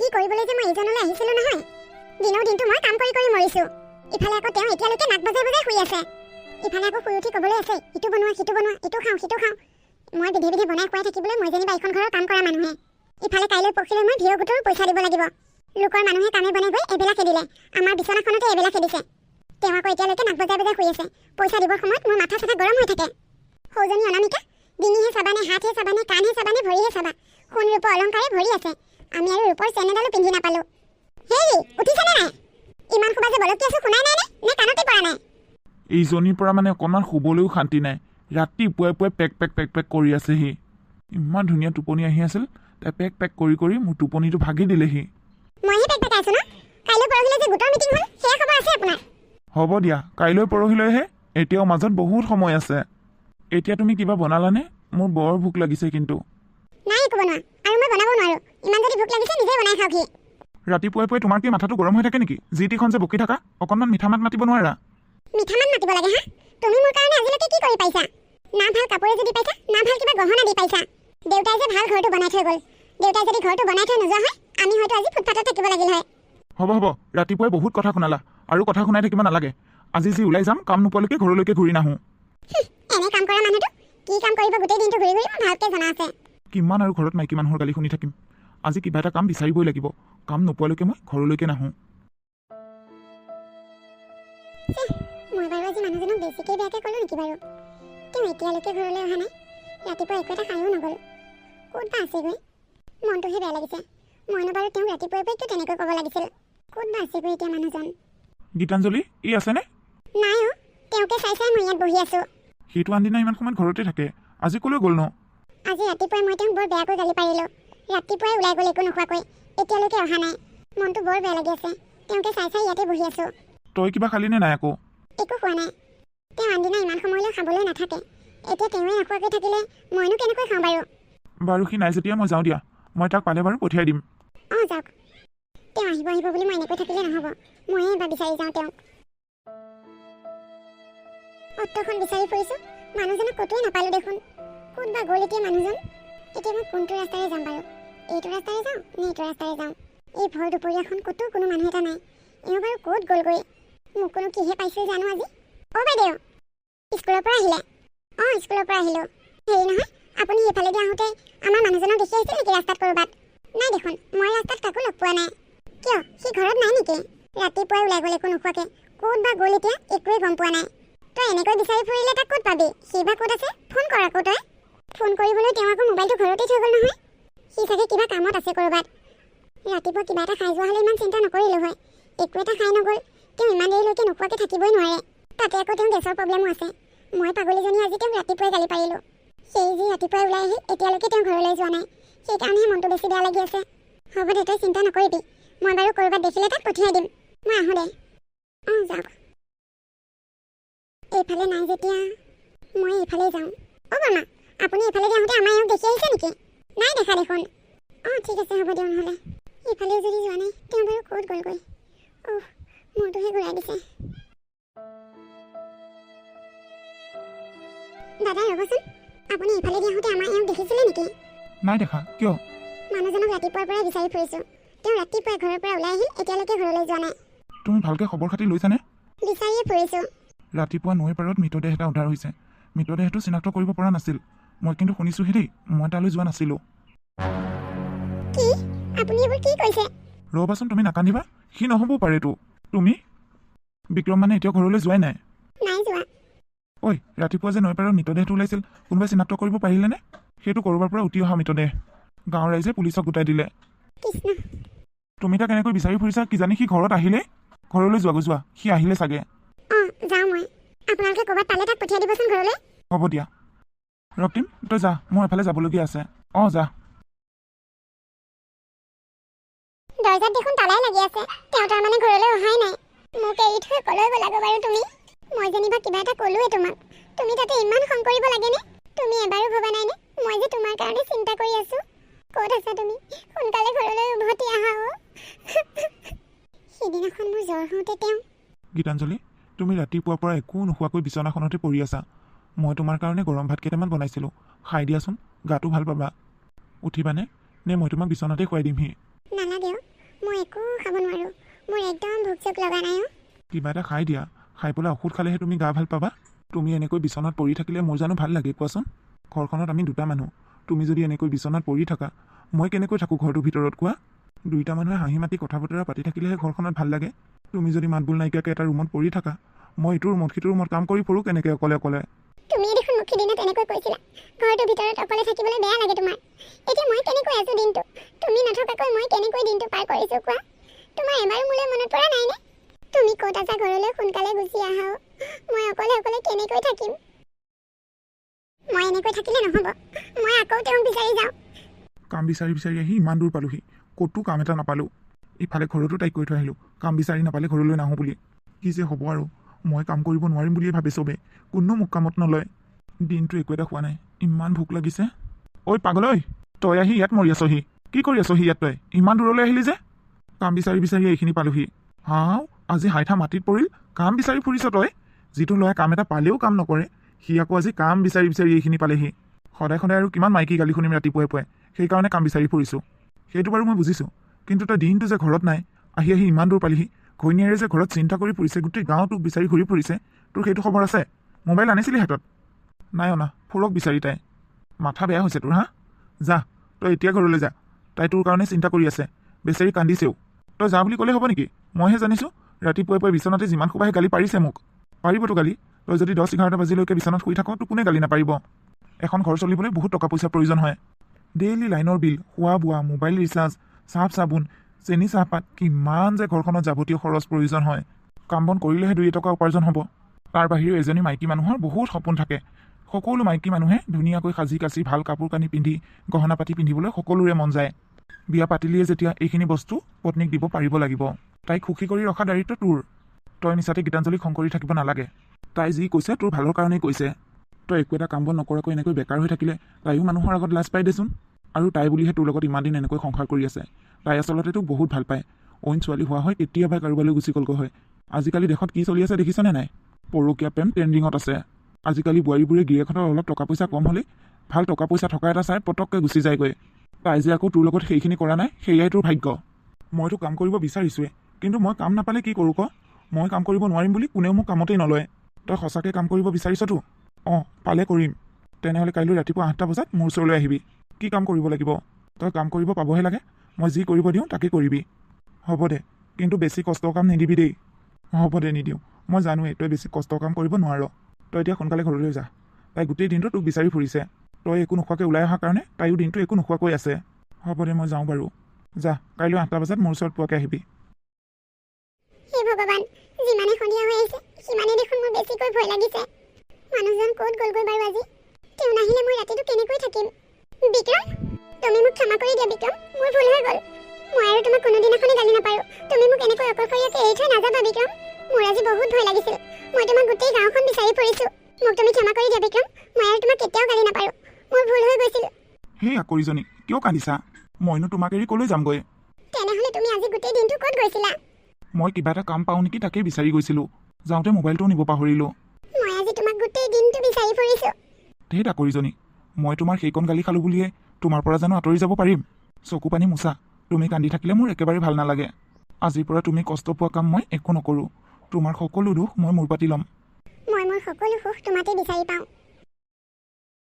কি কৰিবলৈ যে মই এইজনলৈ আহিছিলো নহয়। দিনৰ দিনটো মই কাম কৰি কৰি মৰিছো। ইফালে আকৌ তেওঁ এতিয়ালৈকে নাক বজাই বজাই শুই আছে। ইফালে আকৌ শুই উঠি ক'বলৈ আছে ইটো বনোৱা সিটো বনোৱা, ইটো খাওঁ সিটো খাওঁ। মই বিধে বিধে বনাই খুৱাই থাকিবলৈ মই যেনিবা এইখন ঘৰৰ কাম কৰা মানুহে। ইফালে কাইলৈ পৰহিলৈ মই ভিঅ' গোটৰ পইচা দিব লাগিব। লোকৰ মানুহে কামে বনাই গৈ এবেলা খেদিলে, আমাৰ বিচনাখনতে এবেলা খেদিছে। তেওঁ আকৌ এতিয়ালৈকে নাক বজাই বজাই শুই আছে। পইচা দিবৰ সময়ত মোৰ মাথা চাথা গৰম হৈ থাকে। সৌজনী অনামিকা ডিঙিহে চাবানে, হাতহে চাবানে, কাণহে চাবানে, ভৰিহে চাবা, সোণ ৰূপৰ অলংকাৰে ভৰি আছে। আমি আৰু ৰূপৰ চেন এডালো পিন্ধি নাপালো। হেই উঠিছেনে নাই? ইমান শুবা যে বলকি আছো, শুনাই নাই নে কাণতে পৰা নাই? এইজনীৰ পৰা মানে অকণমান শুবলৈও শান্তি নাই। ৰাতিপুৱাই পুৱাই পেক পেক পেক পেক কৰি আছেহি। ইমান ধুনীয়া টোপনি আহি আছিল, তাই পেক পেক কৰি কৰি মোৰ টোপনিটো ভাগি দিলেহি। মইহে পেক পেকাইছো ন? কাইলৈ পৰহিলৈ যে গোটৰ মিটিং হ'ল, সেয়া খবৰ আছে আপোনাৰ? হ'ব দিয়া, কাইলৈ পৰহিলৈহে, এতিয়াও মাজত বহুত সময় আছে। এতিয়া তুমি কিবা বনালানে? মোৰ বৰ ভোক লাগিছে কিন্তু। নাই একো বনোৱা, আৰু মই বনাব নোৱাৰো। ইমান যদি ভোক লাগিছে নিজে বনাই খাওকহি। ৰাতিপুৱাই পুৱাই তোমাৰ কি মাথাটো গৰম হৈ থাকে নেকি? যি টিখন যে বকি থাকা, অকণমান মিঠা মাত মাতিব নোৱাৰা? মিঠা মান মাতিব লাগে হা? তুমি মোৰ কাৰণে আজিলৈকে কি কৰি পাইছা? না ভাল কাপোৰ এযোৰ দি পাইছা, না ভাল কিবা গহনা দি পাইছা। দেউতাই যে ভাল ঘৰটো বনাই থৈ গ'ল। দেউতাই যদি ঘৰটো বনাই থৈ নোযোৱা হয়, আমি হয়তো আজি ফুটপাথত থাকিব লাগিল হয়। হ'ব হ'ব, ৰাতিপুৱাই বহুত কথা শুনালা, আৰু কথা শুনাই থাকিব নালাগে। আজি যি ওলাই যাম, কাম নোপোৱালৈকে ঘৰলৈকে ঘূৰি নাহোঁ। এনে কাম কৰা মানুহটো কি কাম কৰিব গোটেই দিনটো ঘূৰি ঘূৰি মোৰ ভালকৈ জনা আছে। কিমান আৰু ঘৰত মাইকী মানুহৰ গালি শুনি থাকিম। আজি কিবা এটা কাম বিচাৰিবই লাগিব। কাম নোপোৱালৈকে মই ঘৰলৈকে নাহোঁ। মই বাৰু আজি মানুহজনক বেছিকৈ বেয়াকৈ ক'লো নেকি বাৰু? তেওঁ এতিয়ালৈকে ঘৰলৈ অহা নাই। ৰাতিপুৱা একো এটা খায়ো নগ'ল। ক'ত বা আছেগৈ? মনটোহে বেয়া লাগিছে। মইনো বাৰু তেওঁক ৰাতিপুৱাই পুৱাই কিয় তেনেকৈ ক'ব লাগিছিল? ক'ত বা আছেগৈ এতিয়া মানুহজন? গীতাঞ্জলি ই আছেনে? নাই অ', তেওঁকে চাই চাই মই ইয়াত বহি আছোঁ। সেইটো আনদিনা ইমান সময়ত ঘৰতে থাকে, আজি ক'লৈ গ'ল ন? আজি ৰাতিপুৱাই মই তেওঁক বৰ বেয়াকৈ গালি পাৰিলোঁ। ৰাতিপুৱাই ওলাই গ'ল একো নোখোৱাকৈ, এতিয়ালৈকে অহা নাই। মনটো বৰ বেয়া লাগি আছে। তেওঁকে চাই চাই ইয়াতে বহি আছোঁ। তই কিবা খালি নে নাই আকৌ? একো খোৱা নাই। তেওঁ আনদিনা ইমান সময়লৈ খাবলৈ নাথাকে। এতিয়া তেওঁৱে নোখোৱাকৈ থাকিলে মইনো কেনেকৈ খাওঁ বাৰু? বাৰু সি নাই যেতিয়া মই যাওঁ দিয়া। মই তাক পালে বাৰু পঠিয়াই দিম। অঁ যাওক। তেওঁ আহিব আহিব বুলি মই এনেকৈ থাকিলে নহ'ব। ময়ে এবাৰ বিচাৰি যাওঁ তেওঁক। অট্টখন বিচাৰি ফুৰিছোঁ, মানুহজনক ক'তোৱে নাপালোঁ দেখোন। ক'ত বা গ'ল এতিয়া মানুহজন? এতিয়া মই কোনটো ৰাস্তাৰে যাম বাৰু? এইটো ৰাস্তাৰে যাওঁ নে এইটো ৰাস্তাৰে যাওঁ? এই ভৰ দুপৰীয়াখন ক'তো কোনো মানুহ এটা নাই। এওঁ বাৰু ক'ত গ'লগৈ? মোক কোনো কিহে পাইছিল জানো আজি? অ' বাইদেউ, স্কুলৰ পৰা আহিলে? অঁ স্কুলৰ পৰা আহিলোঁ। হেৰি নহয়, আপুনি এইফালে দি আহোঁতে আমাৰ মানুহজনক দেখি আহিছিল নেকি ৰাস্তাত ক'ৰবাত? নাই দেখোন, মই ৰাস্তাত কাকো লগ পোৱা নাই। কিয়, সি ঘৰত নাই নেকি? ৰাতিপুৱাই ওলাই গ'ল একো নোখোৱাকৈ। ক'ত বা গ'ল এতিয়া একোৱে গম পোৱা নাই। তই এনেকৈ বিচাৰি ফুৰিলে তাক ক'ত পাবি? সি বা ক'ত আছে? ফোন কৰ আকৌ তই। ফোন কৰিবলৈ তেওঁ আকৌ মোবাইলটো ঘৰতে থৈ গ'ল নহয়। সি চাগে কিবা কামত আছে ক'ৰবাত। ৰাতিপুৱা কিবা এটা খাই যোৱা হ'লে ইমান চিন্তা নকৰিলোঁ হয়। একো এটা খাই নগ'ল। তেওঁ ইমান দেৰিলৈকে নোখোৱাকৈ থাকিবই নোৱাৰে। তাতে আকৌ তেওঁ গেছৰ প্ৰব্লেমো আছে। মই পাগলীজনী আজি তেওঁক ৰাতিপুৱাই গালি পাৰিলোঁ। সেই যি ৰাতিপুৱাই ওলাই আহি এতিয়ালৈকে তেওঁ ঘৰলৈ যোৱা নাই। সেইকাৰণেহে মনটো বেছি বেয়া লাগি আছে। হ'ব দে, তই চিন্তা নকৰিবি। মই বাৰু ক'ৰবাত দেখিলে তাক পঠিয়াই দিম। মই আহোঁ দে। অঁ যাওক। এইফালে নাই যেতিয়া মই এইফালেই যাওঁ। অ' বৰমা, আপুনি এইফালে যাওঁতে আমাৰ এওঁক দেখি আহিছে নেকি? নাই দেখা দেখোন। অঁ ঠিক আছে, হ'ব দিয়ক নহ'লে। এইফালেও যদি যোৱা নাই, তেওঁ বাৰু ক'ত গ'লগৈ? অহ, মূৰটোহে ঘূৰাই দিছে। দাদা ৰ'বচোন, আপুনি এইফালেদি আহোঁতে আমাৰ এওঁক দেখিছিলে নেকি? নাই দেখা, কিয়? মানুহজনক ৰাতিপুৱাৰ পৰাই বিচাৰি ফুৰিছোঁ। তেওঁ ৰাতিপুৱাই ঘৰৰ পৰা ওলাই আহিল, এতিয়ালৈকে ঘৰলৈ যোৱা নাই। তুমি ভালকৈ খবৰ খাতি লৈছানে? বিচাৰিয়ে ফুৰিছোঁ। ৰাতিপুৱা নৈৰ পাৰত মৃতদেহ এটা উদ্ধাৰ হৈছে। মৃতদেহটো চিনাক্ত কৰিব পৰা নাছিল। মই কিন্তু শুনিছোঁহে দেই, মই তালৈ যোৱা নাছিলোঁ। কি? আপুনি এইবোৰ কি কৈছে? ৰ'বাচোন, তুমি নাকান্দিবা। সি নহ'বও পাৰেতো। তুমি বিক্ৰম মানে এতিয়াও ঘৰলৈ যোৱাই নাই? নাই যোৱা। ঐ, ৰাতিপুৱা যে নৈৰ পাৰত মৃতদেহটো ওলাইছিল, কোনোবাই চিনাক্ত কৰিব পাৰিলেনে? সেইটো ক'ৰবাৰ পৰা উঠি অহা মৃতদেহ। গাঁৱৰ ৰাইজে পুলিচক গোটাই দিলে। কৃষ্ণ। তুমি তাক কেনেকৈ বিচাৰি ফুৰিছা? কিজানি সি ঘৰত আহিলে? ঘৰলৈ যোৱা, সি আহিলে চাগে। অঁ যাওঁ মই। আপোনালোকে ক'ৰবাত পালে তাক পঠিয়াই দিবচোন ঘৰলৈ। হ'ব দিয়া। ৰক্তিম, তই যা, মোৰ এফালে যাবলগীয়া আছে। অঁ যা। দৰ্জাত দেখোন তালাই লাগি আছে। তেওঁ তাৰমানে ঘৰলৈ অহাই নাই। মোক এৰি থৈ কলৈ গ'লা গো বাৰু তুমি? মই যেনিবা কিবা এটা ক'লোৱে তোমাক। তুমি তাতে ইমান খং কৰিব লাগেনে? তুমি এবাৰো ভবা নাইনে মই যে তোমাৰ কাৰণে চিন্তা কৰি আছোঁ? ক'ত আছা তুমি? সোনকালে ঘৰলৈ উভতি আহা অ'। সিদিনাখন মোৰ জ্বৰ হওঁতে তেওঁ। গীতাঞ্জলি, তুমি ৰাতিপুৱাৰ পৰা একো নোখোৱাকৈ বিচনাখনতে পৰি আছা। মই তোমাৰ কাৰণে গৰম ভাত কেইটামান বনাইছিলোঁ, খাই দিয়াচোন, গাটো ভাল পাবা। উঠিবানে? নে মই তোমাক বিচনাতে খুৱাই দিমহি? নালাগে অ', ভোক চোক লগা নাই অ'। কিবা এটা খাই দিয়া, খাই পেলাই ঔষধ খালেহে তুমি গা ভাল পাবা। তুমি এনেকৈ বিচনাত পৰি থাকিলে মোৰ জানো ভাল লাগে কোৱাচোন? ঘৰখনত আমি দুটা মানুহ, তুমি যদি এনেকৈ বিচনাত পৰি থাকা, মই কেনেকৈ থাকোঁ ঘৰটোৰ ভিতৰত কোৱা? দুইটা মানুহে হাঁহি মাতি কথা বতৰা পাতি থাকিলেহে ঘৰখনত ভাল লাগে। তুমি যদি মাতবোল নাইকিয়াকৈ এটা ৰুমত পৰি থাকা, মই ইটো ৰুমত সিটো ৰুমত কাম কৰি ফুৰোঁ কেনেকৈ অকলে অকলে? তুমি দেখোন মোক সিদিনা তেনেকৈ কৈছিলা, ঘৰটোৰ ভিতৰত অকলে থাকিবলৈ বেয়া লাগে তোমাৰ। এতিয়া মই কেনেকৈ আছো দিনটো? তুমি নথকাকৈ মই কেনেকৈ দিনটো পাৰ কৰিছো কোৱা? তোমাৰ এবাৰো মোলৈ মনত পৰা নাইনে? তুমি ক'ত আছা ঘৰলৈ সোনকালে গুচি আহা। মই অকলে অকলে কেনেকৈ থাকিম? মই এনেকৈ থাকিলে নহ'ব, মই আকৌ তেওঁক বিচাৰি যাওঁ। কাম বিচাৰি বিচাৰি আহি ইমান দূৰ পালোহি, ক'তো কাম এটা নাপালোঁ। ইফালে ঘৰতো তাইক কৈ থৈ আহিলোঁ কাম বিচাৰি নাপালে ঘৰলৈ নাহোঁ বুলি। কি যে হ'ব আৰু, মই কাম কৰিব নোৱাৰিম বুলিয়ে ভাবে চবে, কোনো মোক কামত নলয়। দিনটো একো এটা খোৱা নাই, ইমান ভোক লাগিছে। ঐ পাগল ঐ, তই আহি ইয়াত মৰি আছহি, কি কৰি আছহি ইয়াত? তই ইমান দূৰলৈ আহিলি যে? কাম বিচাৰি বিচাৰি এইখিনি পালোহি। হাও, আজি হাইঠা মাটিত পৰিল, কাম বিচাৰি ফুৰিছ তই? যিটো ল'ৰাই কাম এটা পালেও কাম নকৰে, সি আকৌ আজি কাম বিচাৰি বিচাৰি এইখিনি পালেহি। সদায় সদায় আৰু কিমান মাইকী গালি শুনিম ৰাতিপুৱাই পুৱাই, সেইকাৰণে কাম বিচাৰি ফুৰিছোঁ। সেইটো বাৰু মই বুজিছোঁ, কিন্তু তই দিনটো যে ঘৰত নাই, আহি আহি ইমান দূৰ পালিহি। ঘৈণীয়েৰে যে ঘৰত চিন্তা কৰি ফুৰিছে, গোটেই গাঁৱটোক বিচাৰি ঘূৰি ফুৰিছে, তোৰ সেইটো খবৰ আছে? মোবাইল আনিছিলি হাতত? নাই অনা, ফুৰক বিচাৰি তাই। মাথা বেয়া হৈছে তোৰ হা? যা, তই এতিয়া ঘৰলৈ যা, তাই তোৰ কাৰণে চিন্তা কৰি আছে, বেচেৰি কান্দিছেও। তই যা বুলি ক'লে হ'ব নেকি? মইহে জানিছোঁ, ৰাতিপুৱাই পুৱাই বিচনাতে যিমান সোপাহে গালি পাৰিছে মোক। পাৰিবতো গালি, তই যদি 10-11 বাজিলৈকে বিচনাত শুই থাক, তোক কোনে গালি নাপাৰিব? এখন ঘৰ চলিবলৈ বহুত টকা পইচাৰ প্ৰয়োজন হয়। ডেইলি লাইনৰ বিল, খোৱা বোৱা, মোবাইল ৰিচাৰ্জ, চাৰ্ফ চাবোন, চেনি চাহপাত, কিমান যে ঘৰখনত যাৱতীয় খৰচ প্ৰয়োজন হয়। কাম বন কৰিলেহে 2 টকা উপাৰ্জন হ'ব। তাৰ বাহিৰেও এজনী মাইকী মানুহৰ বহুত সপোন থাকে। সকলো মাইকী মানুহে ধুনীয়াকৈ সাজি কাচি ভাল কাপোৰ কানি পিন্ধি, গহনা পাতি পিন্ধিবলৈ সকলোৰে মন যায়। বিয়া পাতিলিয়ে যেতিয়া এইখিনি বস্তু পত্নীক দিব পাৰিব লাগিব। তাইক সুখী কৰি ৰখা দায়িত্ব তোৰ। তই মিছাতে গীতাঞ্জলিক খং কৰি থাকিব নালাগে। তাই যি কৈছে তোৰ ভালৰ কাৰণেই কৈছে। তই একো এটা কাম বন নকৰাকৈ এনেকৈ বেকাৰ হৈ থাকিলে তাইও মানুহৰ আগত লাজ পাই দেচোন। আৰু তাই বুলিহে তোৰ লগত ইমান দিন এনেকৈ সংসাৰ কৰি আছে। তাই আচলতে তোক বহুত ভাল পায়। অইন ছোৱালী হোৱা হয় কেতিয়াবাই কাৰোবালৈ গুচি গ'লগৈ হয়। আজিকালি দেশত কি চলি আছে দেখিছনে নাই? পৰকীয়া প্ৰেম ট্ৰেণ্ডিঙত আছে। আজিকালি বোৱাৰীবোৰে গিৰিয়েকহঁতৰ অলপ টকা পইচা কম হ'লেই ভাল টকা পইচা থকা এটা চাই পটককৈ গুচি যায়গৈ। তাই যে আকৌ তোৰ লগত সেইখিনি কৰা নাই, সেয়াই তোৰ ভাগ্য। মইতো কাম কৰিব বিচাৰিছোৱে, কিন্তু মই কাম নাপালে কি কৰোঁ ক? মই কাম কৰিব নোৱাৰিম বুলি কোনেও মোক কামতেই নলয়। তই সঁচাকৈ কাম কৰিব বিচাৰিছতো? অঁ, পালে কৰিম। তেনেহ'লে কাইলৈ ৰাতিপুৱা 8টা বজাত মোৰ ওচৰলৈ আহিবি। কি কাম কৰিব লাগিব? তই কাম কৰিব পাবহে লাগে, মই যি কৰিব দিওঁ তাকেই কৰিবি। হ'ব দে, কিন্তু বেছি কষ্টৰ কাম নিদিবি দেই। হ'ব দে, নিদিওঁ। মই জানোৱেই তই বেছি কষ্টৰ কাম কৰিব নোৱাৰ। তই এতিয়া সোনকালে ঘৰলৈ যা। তাই গোটেই দিনটো তোক বিচাৰি ফুৰিছে। তই একো নোখোৱাকৈ ওলাই অহাৰ কাৰণে তাইও দিনটো একো নোখোৱাকৈ আছে। হ'ব দে, মই যাওঁ বাৰু। যা, কাইলৈ 8টা বজাত মোৰ ওচৰত পোৱাকৈ আহিবি। হে ভগৱান, যিমানে সন্ধিয়া হৈ আহিছে সিমানেই দেখোন মোৰ বেছিকৈ ভয় লাগিছে। মানুহজন ক'ত গ'লগৈ বাৰু আজি? তেওঁ নাহিলে মই ৰাতিটো কেনেকৈ থাকিম? বিক্ৰম, তুমি মোক ক্ষমা কৰি দিয়া বিক্ৰম, মোৰ ভুল হৈ গ'ল। মই আৰু তোমাক কোনোদিনাখনেই গালি নাপাৰোঁ। তুমি মোক এনেকৈ অকলশৰীয়াকৈ এৰি থৈ নাযাবা বিক্ৰম। মোৰ আজি বহুত ভয় লাগিছিল। মই তোমাক গোটেই গাঁওখন বিচাৰি ফুৰিছোঁ। মোক তুমি ক্ষমা কৰি দিয়া বিক্ৰম, মই আৰু তোমাক কেতিয়াও গালি নাপাৰোঁ। মোৰ ভুল হৈ গৈছিল। সেই আকৰিজনী, কিয় কান্দিছা? মইনো তোমাক এৰি ক'লৈ যামগৈ? তেনেহ'লে তুমি আজি গোটেই দিনটো ক'ত গৈছিলা? মই কিবা এটা কাম পাওঁ নেকি তাকেই বিচাৰি গৈছিলোঁ। যাওঁতে মোবাইলটোও নিব পাহৰিলোঁ। মই আজি তোমাক গোটেই দিনটো বিচাৰি ফুৰিছোঁ। ধেত আকৰিজনী, মই তোমাৰ সেইকণ গালি খালোঁ বুলিয়ে তোমাৰ পৰা জানো আঁতৰি যাব পাৰিম? চকু পানী মোচা, তুমি কান্দি থাকিলে মোৰ একেবাৰে ভাল নালাগে। আজিৰ পৰা তুমি কষ্ট পোৱা কাম মই একো নকৰোঁ। তোমাৰ সকলো দুখ মই মূৰ পাতি ল'ম। মই মোৰ সকলো সুখ তোমাতেই বিচাৰি পাওঁ।